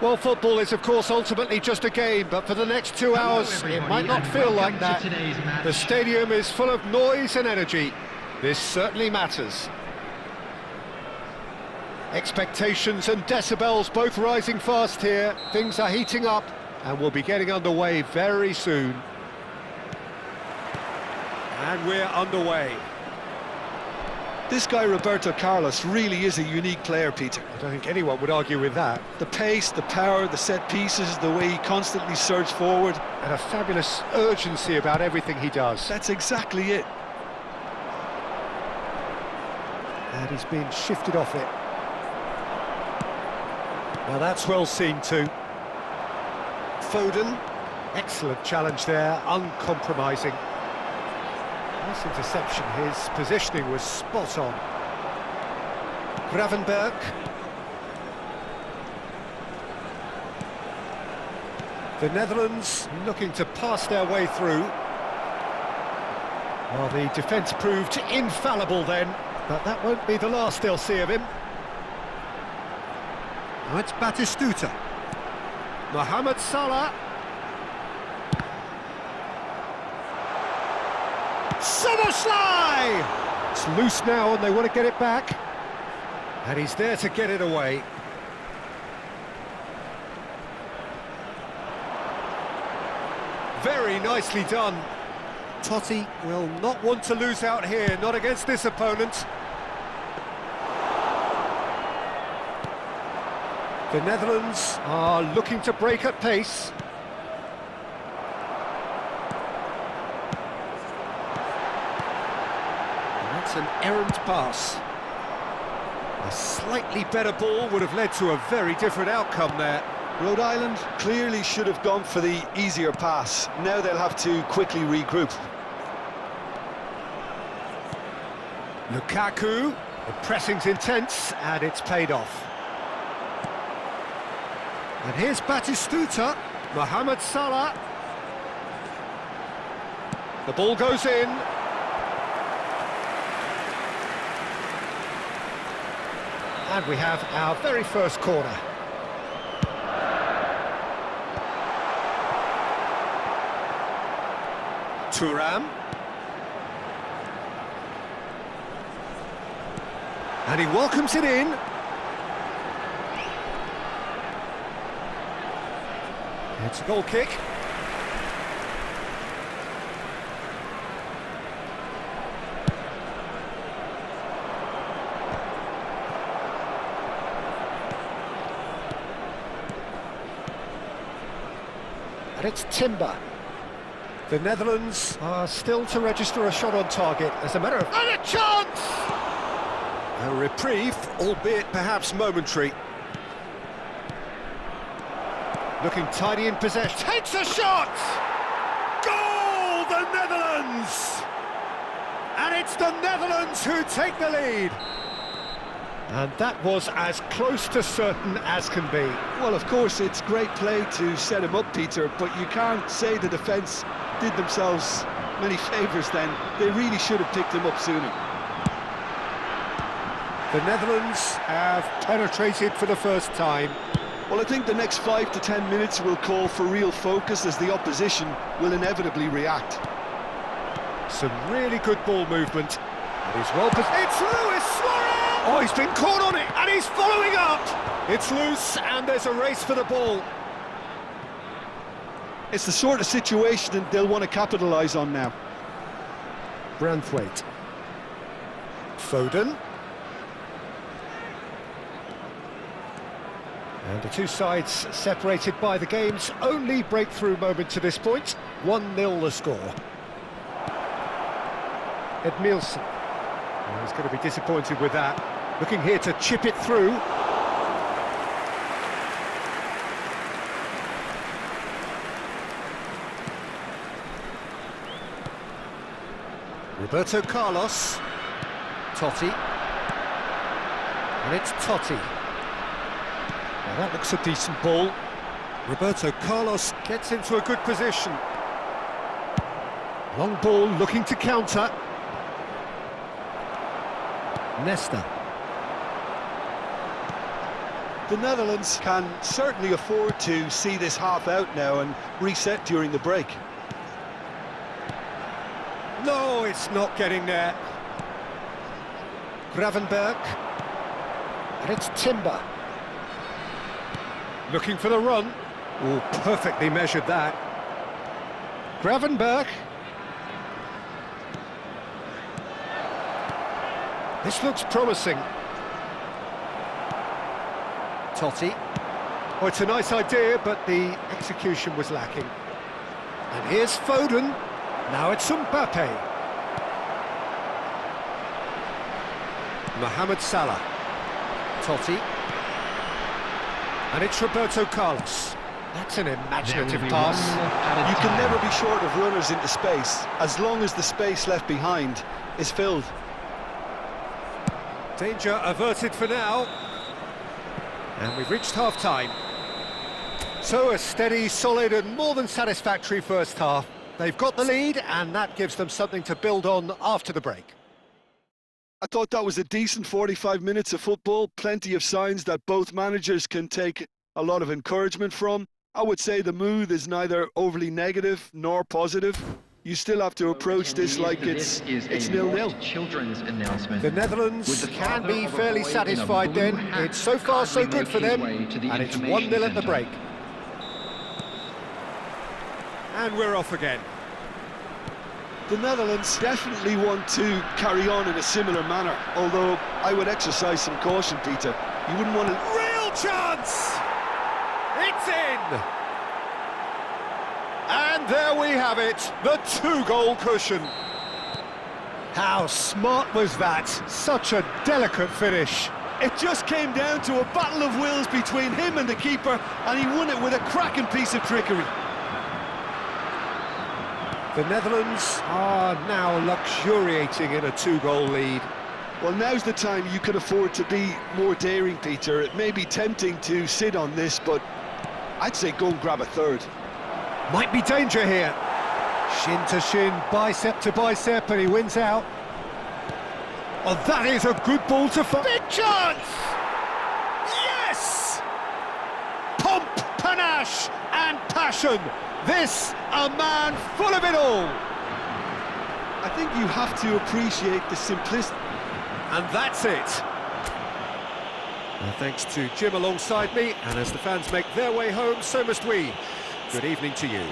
Well, football is, of course, ultimately just a game, but for the next 2 hours, it might not feel like that. The stadium is full of noise and energy. This certainly matters. Expectations and decibels both rising fast here. Things are heating up, and we'll be getting underway very soon. And we're underway. This guy, Roberto Carlos, really is a unique player, Peter. I don't think anyone would argue with that. The pace, the power, the set pieces, the way he constantly surges forward. And a fabulous urgency about everything he does. That's exactly it. And he's been shifted off it. Now that's well seen too. Foden, excellent challenge there, uncompromising. Nice interception, his positioning was spot on. Gravenberg. The Netherlands looking to pass their way through. Well, the defence proved infallible then, but that won't be the last they'll see of him. Now it's Batistuta. Mohamed Salah. Soboslai! It's loose now and they want to get it back. And he's there to get it away. Very nicely done. Totti will not want to lose out here, not against this opponent. The Netherlands are looking to break at pace. That's an errant pass. A slightly better ball would have led to a very different outcome there. Rhode Island clearly should have gone for the easier pass. Now they'll have to quickly regroup. Lukaku, the pressing's intense and it's paid off. And here's Batistuta, Mohamed Salah. The ball goes in. And we have our very first corner. Thuram. And he welcomes it in. It's a goal kick. And it's Timber. The Netherlands are still to register a shot on target as a matter of... And a chance! A reprieve, albeit perhaps momentary. Looking tidy in possession, takes a shot! Goal, the Netherlands! And it's the Netherlands who take the lead. And that was as close to certain as can be. Well, of course, it's great play to set him up, Peter, but you can't say the defence did themselves many favours then. They really should have picked him up sooner. The Netherlands have penetrated for the first time. Well, I think the next 5 to 10 minutes will call for real focus as the opposition will inevitably react. Some really good ball movement. And he's well positioned. It's Luis Suarez! Oh, he's been caught on it, and he's following up! It's loose, and there's a race for the ball. It's the sort of situation that they'll want to capitalise on now. Branthwaite. Foden. And the two sides separated by the game's only breakthrough moment to this point. 1-0 the score. Edmilson. Oh, he's going to be disappointed with that. Looking here to chip it through. Roberto Carlos. Totti. And it's Totti. Now that looks a decent ball. Roberto Carlos gets into a good position. Long ball looking to counter. Nesta. The Netherlands can certainly afford to see this half out now and reset during the break. No, it's not getting there. Gravenberg. And it's Timber. Looking for the run. Oh, perfectly measured that. Gravenberg. This looks promising. Totti. Oh, it's a nice idea, but the execution was lacking. And here's Foden. Now it's Mbappe. Mohamed Salah. Totti. And it's Roberto Carlos. That's an imaginative pass. You can never be short of runners into space, as long as the space left behind is filled. Danger averted for now. And we've reached half-time. So a steady, solid and more than satisfactory first half. They've got the lead and that gives them something to build on after the break. I thought that was a decent 45 minutes of football, plenty of signs that both managers can take a lot of encouragement from. I would say the mood is neither overly negative nor positive. You still have to approach this like it's 0-0. Children's announcement. The Netherlands can be fairly satisfied then. It's so far so good for them, and it's 1-0 at the break. And we're off again. The Netherlands definitely want to carry on in a similar manner, although I would exercise some caution, Peter. You wouldn't want to... Real chance! It's in! And there we have it, the two-goal cushion. How smart was that? Such a delicate finish. It just came down to a battle of wills between him and the keeper, and he won it with a cracking piece of trickery. The Netherlands are now luxuriating in a two-goal lead. Well, now's the time you can afford to be more daring, Peter. It may be tempting to sit on this, but I'd say go and grab a third. Might be danger here. Shin to shin, bicep to bicep, and he wins out. Oh, that is a good ball to find. Big chance! Yes! Pomp, panache, and passion. This, a man full of it all. I think you have to appreciate the simplicity. And that's it. Well, thanks to Jim alongside me, and as the fans make their way home, so must we. Good evening to you.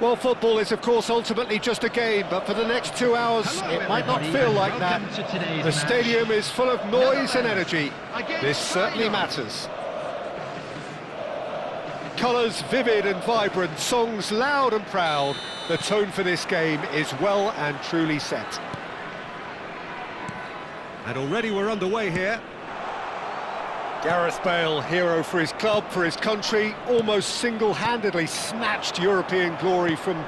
Well, football is, of course, ultimately just a game, but for the next 2 hours, it might not feel like that. The stadium is full of noise and energy. This certainly matters. Colours vivid and vibrant, songs loud and proud. The tone for this game is well and truly set. And already we're underway here. Gareth Bale, hero for his club, for his country, almost single-handedly snatched European glory from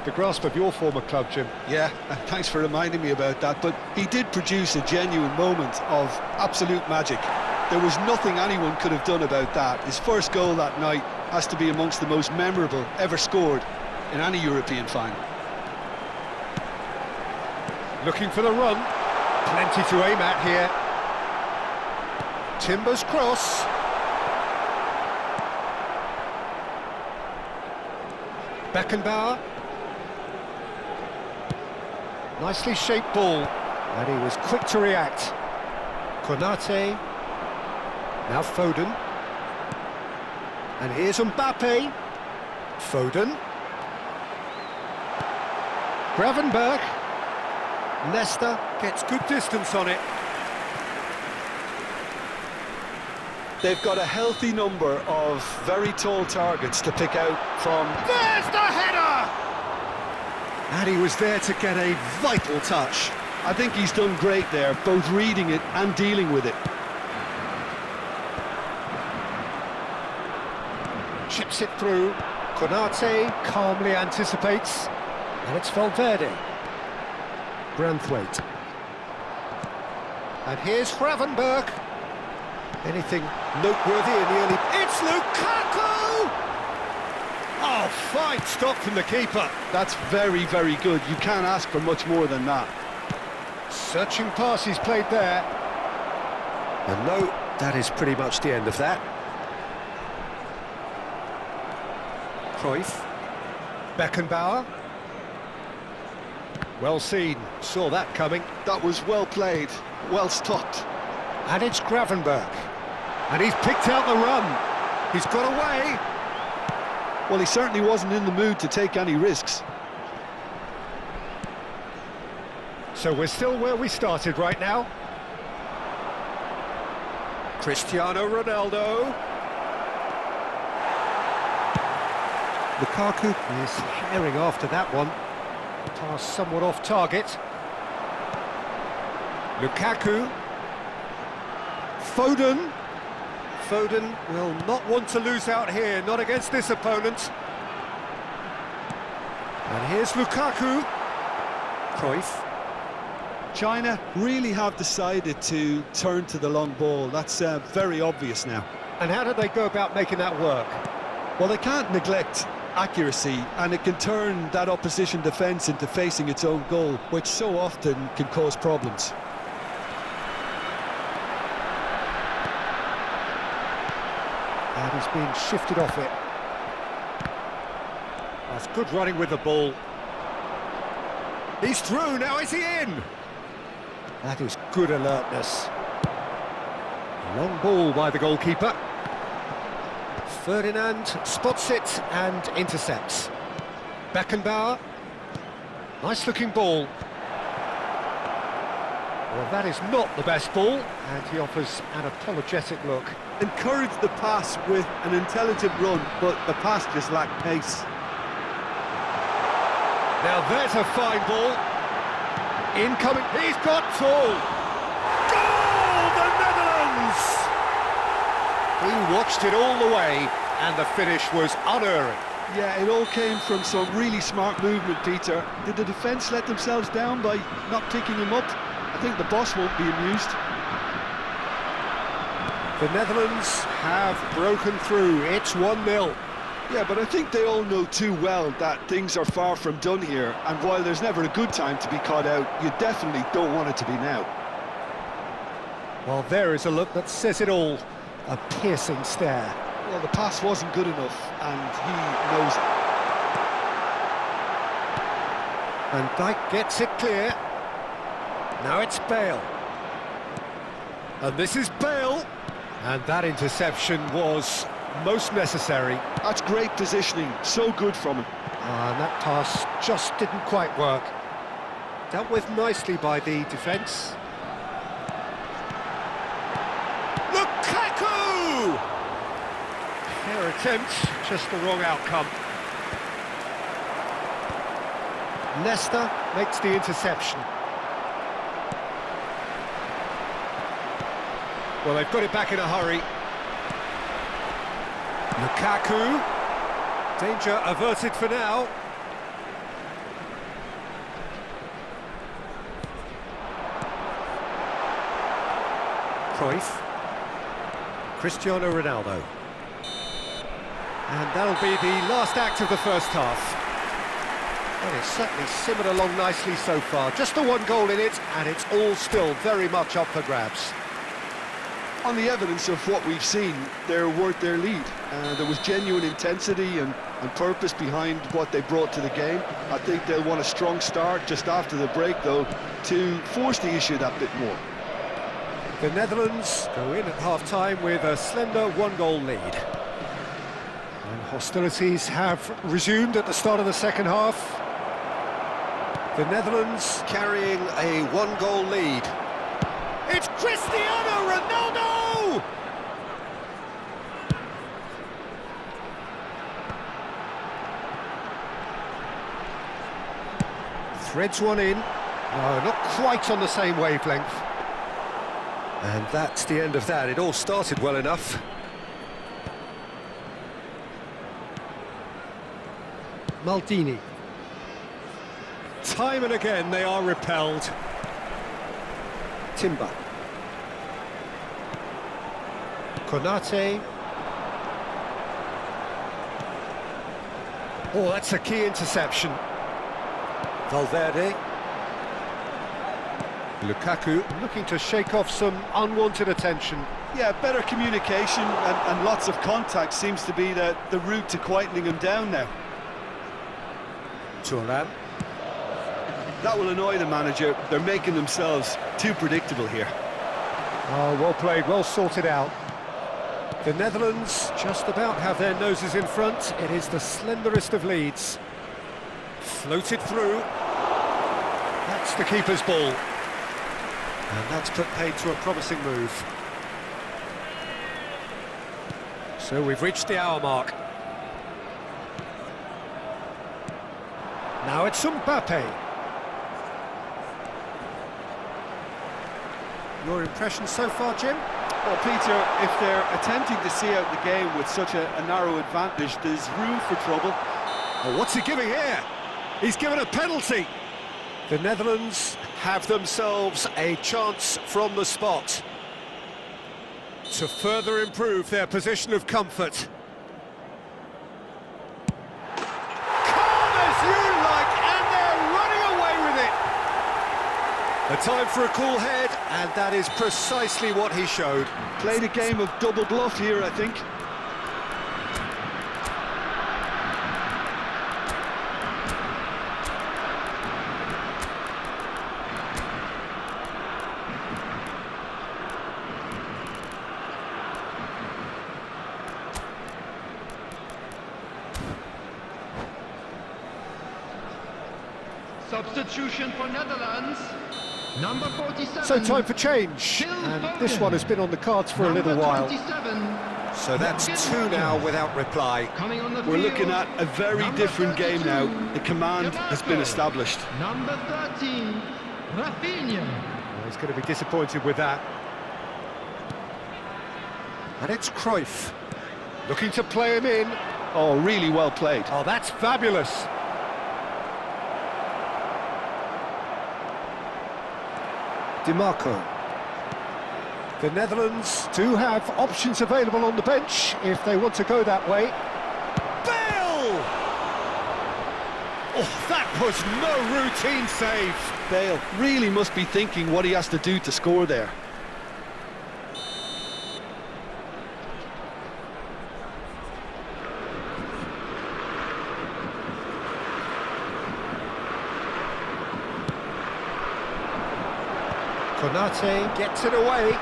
the grasp of your former club, Jim. Yeah, thanks for reminding me about that, but he did produce a genuine moment of absolute magic. There was nothing anyone could have done about that. His first goal that night has to be amongst the most memorable ever scored in any European final. Looking for the run. Plenty to aim at here. Timber's cross. Beckenbauer. Nicely shaped ball. And he was quick to react. Konate. Now Foden. And here's Mbappe. Foden. Gravenberch. Leicester gets good distance on it. They've got a healthy number of very tall targets to pick out from. There's the header! And he was there to get a vital touch. I think he's done great there, both reading it and dealing with it. Chips it through. Konate calmly anticipates. And it's Valverde. Branthwaite. And here's Gravenberch. Anything noteworthy in the early... It's Lukaku! Oh, fine stop from the keeper. That's very, very good. You can't ask for much more than that. Searching pass he's played there. And no, that is pretty much the end of that. Cruyff. Beckenbauer. Well seen, saw that coming. That was well played, well stopped. And it's Gravenberch. And he's picked out the run. He's got away. Well, he certainly wasn't in the mood to take any risks. So we're still where we started right now. Cristiano Ronaldo. Lukaku is herring after that one. Pass somewhat off target. Lukaku. Foden. Foden will not want to lose out here, not against this opponent. And here's Lukaku. Cruyff. China really have decided to turn to the long ball. That's very obvious now. And how do they go about making that work? Well, they can't neglect accuracy, and it can turn that opposition defence into facing its own goal, which so often can cause problems. And he's being shifted off it. That's good running with the ball. He's through, now is he in? That is good alertness. Long ball by the goalkeeper. Ferdinand spots it and intercepts. Beckenbauer. Nice looking ball. Well, that is not the best ball, and he offers an apologetic look. Encouraged the pass with an intelligent run, but the pass just lacked pace. Now there's a fine ball. Incoming, he's got full. Goal, the Netherlands! He watched it all the way, and the finish was unerring. Yeah, it all came from some really smart movement, Peter. Did the defence let themselves down by not picking him up? I think the boss won't be amused. The Netherlands have broken through. It's 1-0. Yeah, but I think they all know too well that things are far from done here, and while there's never a good time to be caught out, you definitely don't want it to be now. Well, there is a look that says it all. A piercing stare. Well, the pass wasn't good enough, and he knows it. And Dijk gets it clear. Now it's Bale. And this is Bale. And that interception was most necessary. That's great positioning, so good from him. And that pass just didn't quite work. Dealt with nicely by the defence. Lukaku! Fair attempt, just the wrong outcome. Leicester makes the interception. Well, they've got it back in a hurry. Lukaku. Danger averted for now. Cruyff. Cristiano Ronaldo. And that'll be the last act of the first half. Well, it's certainly simmered along nicely so far. Just the one goal in it, and it's all still very much up for grabs. On the evidence of what we've seen, they're worth their lead. There was genuine intensity and purpose behind what they brought to the game. I think they'll want a strong start just after the break, though, to force the issue that bit more. The Netherlands go in at half-time with a slender one-goal lead. And hostilities have resumed at the start of the second half. The Netherlands carrying a one-goal lead. It's Cristiano Ronaldo! Threads one in. No, not quite on the same wavelength. And that's the end of that. It all started well enough. Maldini. Time and again they are repelled. Timber. Konate. Oh, that's a key interception. Valverde. Lukaku looking to shake off some unwanted attention. Yeah, better communication and lots of contact seems to be the route to quietening him down now. Thuram. That will annoy the manager. They're making themselves too predictable here. Oh, well played, well sorted out. The Netherlands just about have their noses in front. It is the slenderest of leads. Floated through. That's the keeper's ball. And that's put paid to a promising move. So we've reached the hour mark. Now it's Mbappe. Your impression so far, Jim? Well, Peter, if they're attempting to see out the game with such a narrow advantage, there's room for trouble. Oh, what's he giving here? He's given a penalty. The Netherlands have themselves a chance from the spot to further improve their position of comfort. Calm as you like, and they're running away with it. A time for a cool head, and that is precisely what he showed. Played a game of double bluff here, I think. Substitution for Netherlands, number 47. So time for change, and this one has been on the cards for a little while. So that's two now without reply. We're looking at a very different game now. The command has been established. Number 13, Rafinha. Well, he's going to be disappointed with that. And it's Cruyff, looking to play him in. Oh, really well played. Oh, that's fabulous. DiMarco. The Netherlands do have options available on the bench if they want to go that way. Bale! Oh, that was no routine save. Bale really must be thinking what he has to do to score there. Konate gets it away.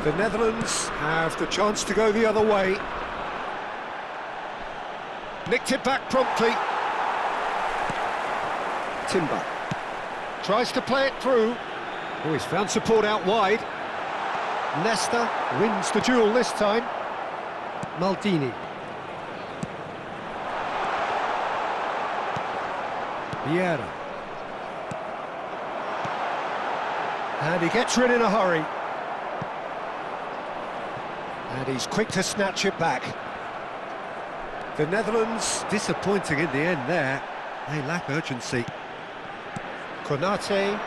The Netherlands have the chance to go the other way. Nicked it back promptly. Timber. Tries to play it through. Oh, he's found support out wide. Nesta wins the duel this time. Maldini. Vieira. And he gets rid in a hurry. And he's quick to snatch it back. The Netherlands disappointing in the end there. They lack urgency. Konate.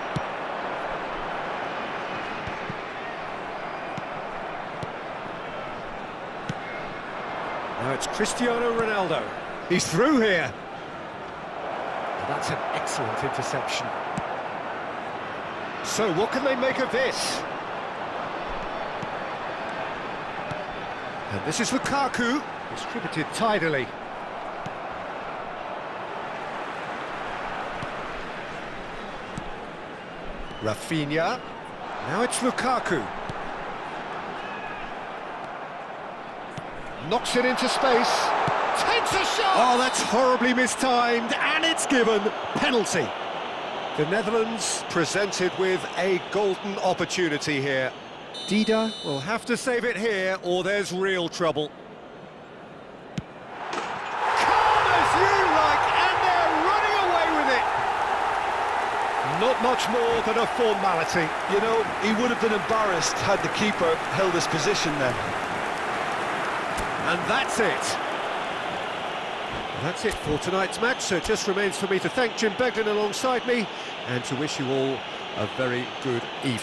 Now it's Cristiano Ronaldo. He's through here. And that's an excellent interception. So what can they make of this? And this is Lukaku, distributed tidily. Rafinha. Now it's Lukaku. Knocks it into space. Takes a shot! Oh, that's horribly mistimed, and it's given. Penalty. The Netherlands presented with a golden opportunity here. Dida will have to save it here, or there's real trouble. Calm as you like, and they're running away with it. Not much more than a formality. You know, he would have been embarrassed had the keeper held his position then. And that's it. That's it for tonight's match, so it just remains for me to thank Jim Beglin alongside me and to wish you all a very good evening.